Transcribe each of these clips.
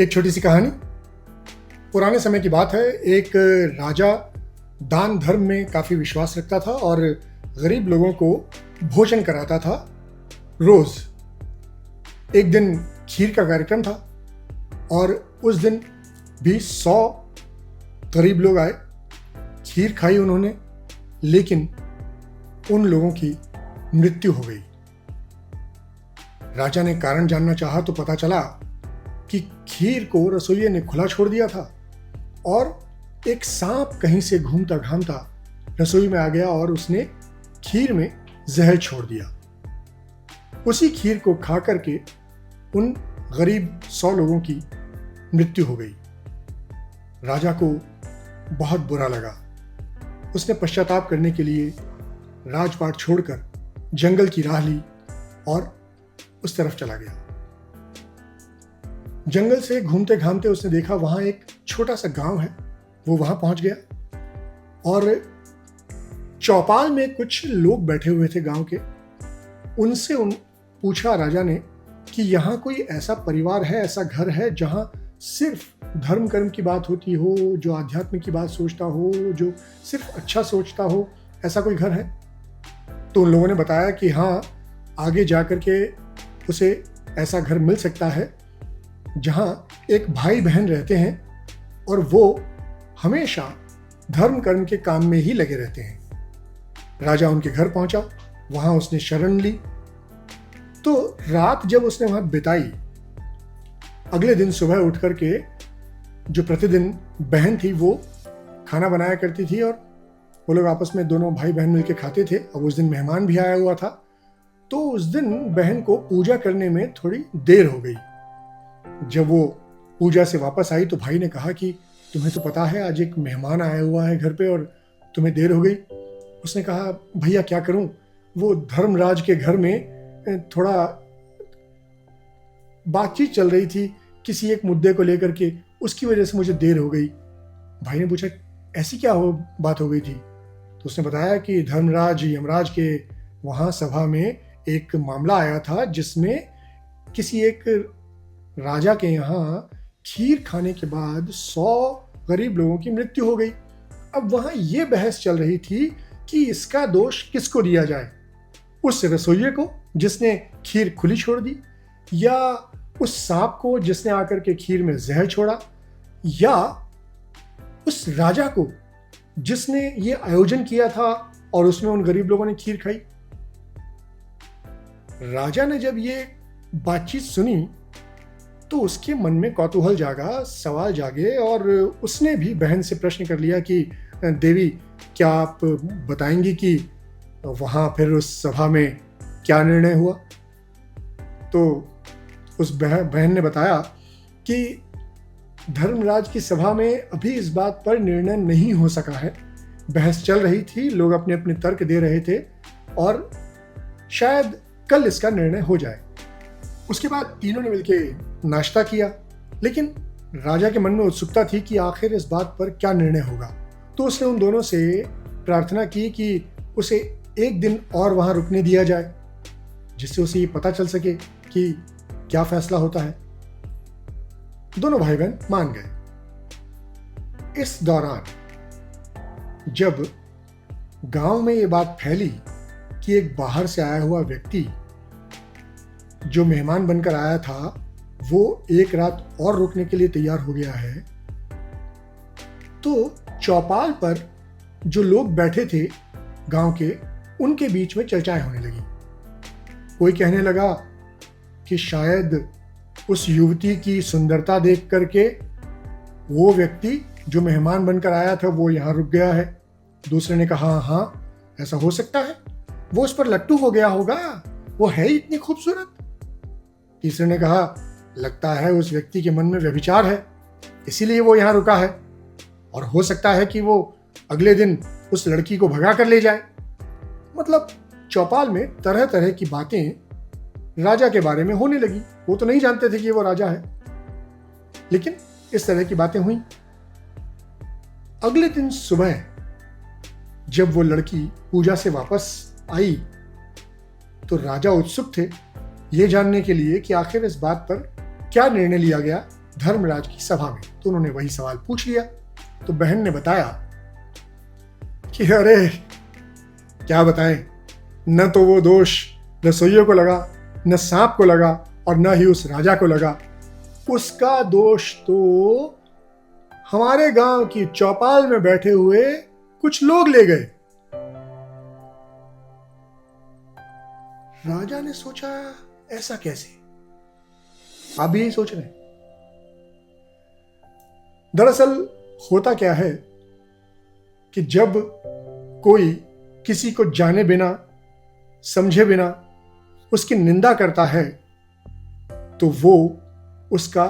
एक छोटी सी कहानी। पुराने समय की बात है। एक राजा दान धर्म में काफी विश्वास रखता था और गरीब लोगों को भोजन कराता था रोज। एक दिन खीर का कार्यक्रम था और उस दिन भी 100 गरीब लोग आए। खीर खाई उन्होंने, लेकिन उन लोगों की मृत्यु हो गई। राजा ने कारण जानना चाहा तो पता चला कि खीर को रसोइये ने खुला छोड़ दिया था और एक सांप कहीं से घूमता घामता रसोई में आ गया और उसने खीर में जहर छोड़ दिया। उसी खीर को खा करके उन गरीब 100 लोगों की मृत्यु हो गई। राजा को बहुत बुरा लगा। उसने पश्चाताप करने के लिए राजपाट छोड़कर जंगल की राह ली और उस तरफ चला गया। जंगल से घूमते घामते उसने देखा वहां एक छोटा सा गांव है। वो वहां पहुंच गया और चौपाल में कुछ लोग बैठे हुए थे गांव के। उनसे पूछा राजा ने कि यहाँ कोई ऐसा परिवार है, ऐसा घर है जहां सिर्फ धर्म कर्म की बात होती हो, जो आध्यात्म की बात सोचता हो, जो सिर्फ अच्छा सोचता हो, ऐसा कोई घर है? तो उन लोगों ने बताया कि हाँ, आगे जाकर के उसे ऐसा घर मिल सकता है जहां एक भाई बहन रहते हैं और वो हमेशा धर्म कर्म के काम में ही लगे रहते हैं। राजा उनके घर पहुंचा, वहां उसने शरण ली। तो रात जब उसने वहां बिताई, अगले दिन सुबह उठ करके जो प्रतिदिन बहन थी वो खाना बनाया करती थी और वो लोग आपस में दोनों भाई बहन मिलकर खाते थे। अब उस दिन मेहमान भी आया हुआ था, तो उस दिन बहन को पूजा करने में थोड़ी देर हो गई। जब वो पूजा से वापस आई तो भाई ने कहा कि तुम्हें तो पता है आज एक मेहमान आया हुआ है घर पे और तुम्हें देर हो गई। उसने कहा भैया क्या करूं, वो धर्मराज के घर में थोड़ा बातचीत चल रही थी किसी एक मुद्दे को लेकर के, उसकी वजह से मुझे देर हो गई। भाई ने पूछा ऐसी क्या बात हो गई थी? तो उसने बताया कि धर्मराज यमराज के वहां सभा में एक मामला आया था जिसमें किसी एक राजा के यहाँ खीर खाने के बाद 100 गरीब लोगों की मृत्यु हो गई। अब वहां ये बहस चल रही थी कि इसका दोष किसको दिया जाए, उस रसोइये को जिसने खीर खुली छोड़ दी, या उस सांप को जिसने आकर के खीर में जहर छोड़ा, या उस राजा को जिसने ये आयोजन किया था और उसमें उन गरीब लोगों ने खीर खाई। राजा ने जब ये बातचीत सुनी तो उसके मन में कौतूहल जागा, सवाल जागे और उसने भी बहन से प्रश्न कर लिया कि देवी क्या आप बताएंगी कि वहां फिर उस सभा में क्या निर्णय हुआ? तो उस बहन ने बताया कि धर्मराज की सभा में अभी इस बात पर निर्णय नहीं हो सका है। बहस चल रही थी, लोग अपने अपने तर्क दे रहे थे और शायद कल इसका निर्णय हो जाए। उसके बाद तीनों ने मिलकर नाश्ता किया, लेकिन राजा के मन में उत्सुकता थी कि आखिर इस बात पर क्या निर्णय होगा। तो उसने उन दोनों से प्रार्थना की कि उसे एक दिन और वहां रुकने दिया जाए, जिससे उसे ये पता चल सके कि क्या फैसला होता है। दोनों भाई बहन मान गए। इस दौरान जब गांव में ये बात फैली कि एक बाहर से आया हुआ व्यक्ति जो मेहमान बनकर आया था वो एक रात और रुकने के लिए तैयार हो गया है, तो चौपाल पर जो लोग बैठे थे गांव के, उनके बीच में चर्चाएं होने लगी। कोई कहने लगा कि शायद उस युवती की सुंदरता देख करके वो व्यक्ति जो मेहमान बनकर आया था वो यहां रुक गया है। दूसरे ने कहा हाँ ऐसा हो सकता है, वो उस पर लट्टू हो गया होगा, वो है ही इतनी खूबसूरत। तीसरे ने कहा लगता है उस व्यक्ति के मन में व्यभिचार है, इसीलिए वो यहां रुका है, और हो सकता है कि वो अगले दिन उस लड़की को भगा कर ले जाए। मतलब चौपाल में तरह तरह की बातें राजा के बारे में होने लगी। वो तो नहीं जानते थे कि वो राजा है, लेकिन इस तरह की बातें हुई। अगले दिन सुबह जब वो लड़की पूजा से वापस आई तो राजा उत्सुक थे ये जानने के लिए कि आखिर इस बात पर क्या निर्णय लिया गया धर्मराज की सभा में। तो उन्होंने वही सवाल पूछ लिया। तो बहन ने बताया कि अरे क्या बताएं, न तो वो दोष रसोइयों को लगा, न सांप को लगा, और न ही उस राजा को लगा। उसका दोष तो हमारे गांव की चौपाल में बैठे हुए कुछ लोग ले गए। राजा ने सोचा, ऐसा कैसे? आप भी यही सोच रहे हैं? दरअसल होता क्या है कि जब कोई किसी को जाने बिना, समझे बिना उसकी निंदा करता है तो वो उसका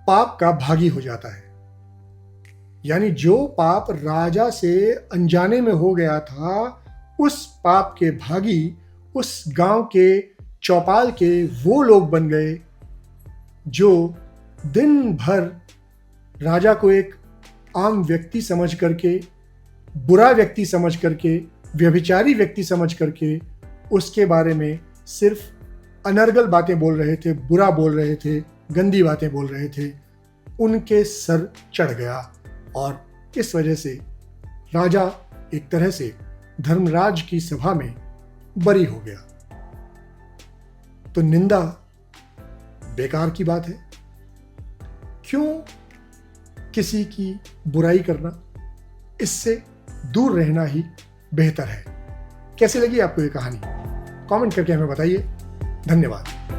पाप का भागी हो जाता है। यानी जो पाप राजा से अनजाने में हो गया था, उस पाप के भागी उस गांव के चौपाल के वो लोग बन गए जो दिन भर राजा को एक आम व्यक्ति समझ करके, बुरा व्यक्ति समझ करके, व्यभिचारी व्यक्ति समझ करके उसके बारे में सिर्फ अनर्गल बातें बोल रहे थे, बुरा बोल रहे थे, गंदी बातें बोल रहे थे। उनके सर चढ़ गया और इस वजह से राजा एक तरह से धर्मराज की सभा में बरी हो गया। तो निंदा बेकार की बात है। क्यों किसी की बुराई करना? इससे दूर रहना ही बेहतर है। कैसी लगी आपको ये कहानी? कमेंट करके हमें बताइए। धन्यवाद।